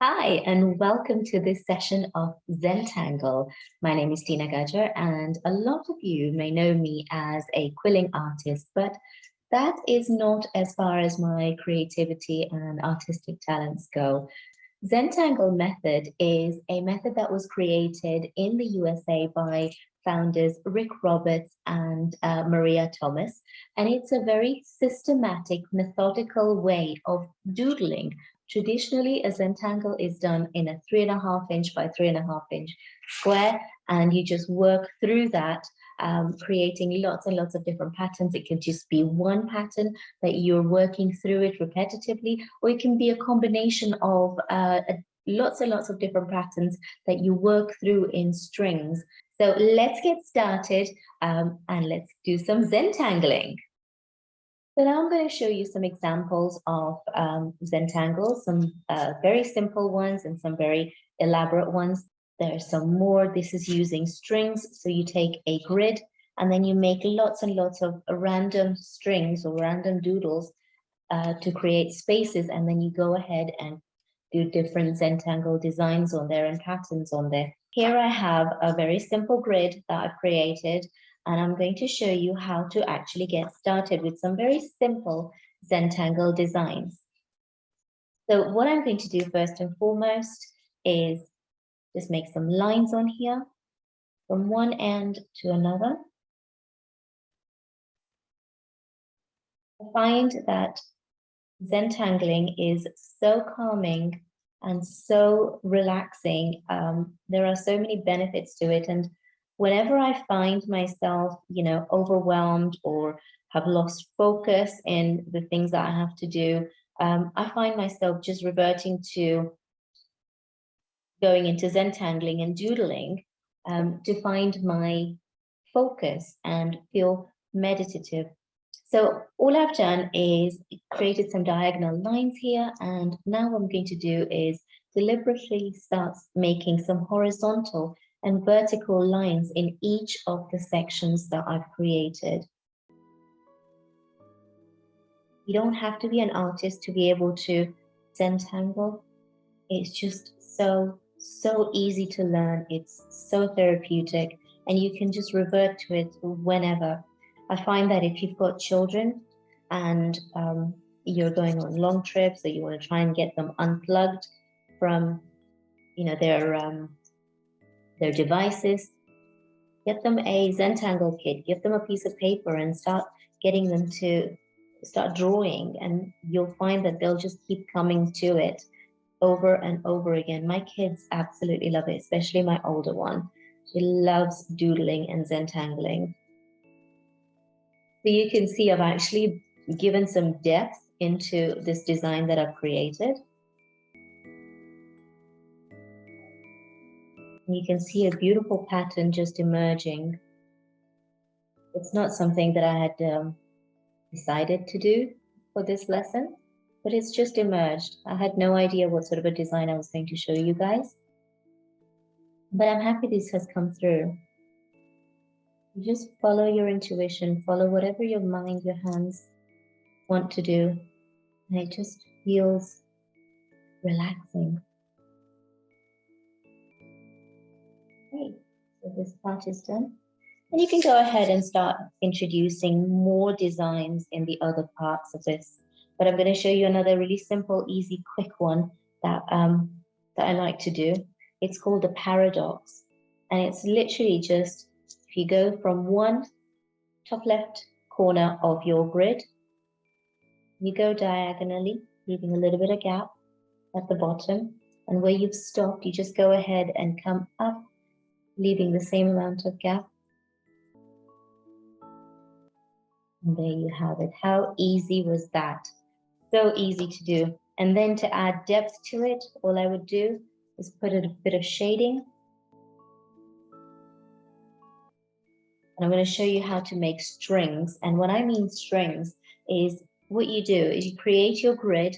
Hi, and welcome to this session of Zentangle. My name is Tina Gajjar, and a lot of you may know me as a quilling artist, but that is not as far as my creativity and artistic talents go. Zentangle method is a method that was created in the USA by founders Rick Roberts and Maria Thomas. And it's a very systematic, methodical way of doodling. Traditionally, a Zentangle is done in a 3.5 inch by 3.5 inch square, and you just work through that, creating lots and lots of different patterns. It can just be one pattern that you're working through it repetitively, or it can be a combination of lots and lots of different patterns that you work through in strings. So let's get started and let's do some Zentangling. So now I'm going to show you some examples of Zentangles, some very simple ones and some very elaborate ones. There are some more. This is using strings. So you take a grid and then you make lots and lots of random strings or random doodles to create spaces. And then you go ahead and do different Zentangle designs on there and patterns on there. Here I have a very simple grid that I've created, and I'm going to show you how to actually get started with some very simple Zentangle designs. So what I'm going to do first and foremost is just make some lines on here from one end to another. I find that Zentangling is so calming and so relaxing. There are so many benefits to it. And whenever I find myself, overwhelmed or have lost focus in the things that I have to do, I find myself just reverting to going into Zentangling and doodling to find my focus and feel meditative. So all I've done is created some diagonal lines here, and now what I'm going to do is deliberately start making some horizontal and vertical lines in each of the sections that I've created. You don't have to be an artist to be able to Zentangle. It's just so easy to learn. It's so therapeutic, and you can just revert to it whenever. I find that if you've got children and you're going on long trips, or you want to try and get them unplugged from, their devices, get them a Zentangle kit, give them a piece of paper, and start getting them to start drawing, and you'll find that they'll just keep coming to it over and over again. My kids absolutely love it, especially my older one. She loves doodling and Zentangling. So you can see I've actually given some depth into this design that I've created. You can see a beautiful pattern just emerging. It's not something that I had decided to do for this lesson, but it's just emerged. I had no idea what sort of a design I was going to show you guys, but I'm happy this has come through. You just follow your intuition, follow whatever your mind, your hands want to do, and it just feels relaxing. Okay, so this part is done. And you can go ahead and start introducing more designs in the other parts of this. But I'm going to show you another really simple, easy, quick one that I like to do. It's called a paradox. And it's literally just, if you go from one top left corner of your grid, you go diagonally, leaving a little bit of gap at the bottom. And where you've stopped, you just go ahead and come up, leaving the same amount of gap. And there you have it. How easy was that? So easy to do. And then to add depth to it, all I would do is put a bit of shading. And I'm going to show you how to make strings. And what I mean strings is what you do is you create your grid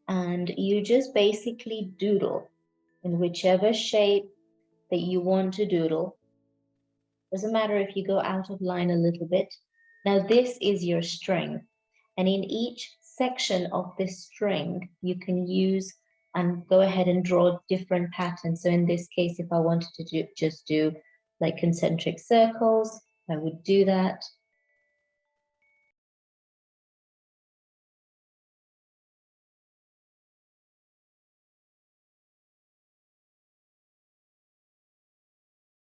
and you just basically doodle in whichever shape that you want to doodle. Doesn't matter if you go out of line a little bit. Now this is your string. And in each section of this string, you can use and go ahead and draw different patterns. So in this case, if I wanted to just do like concentric circles, I would do that.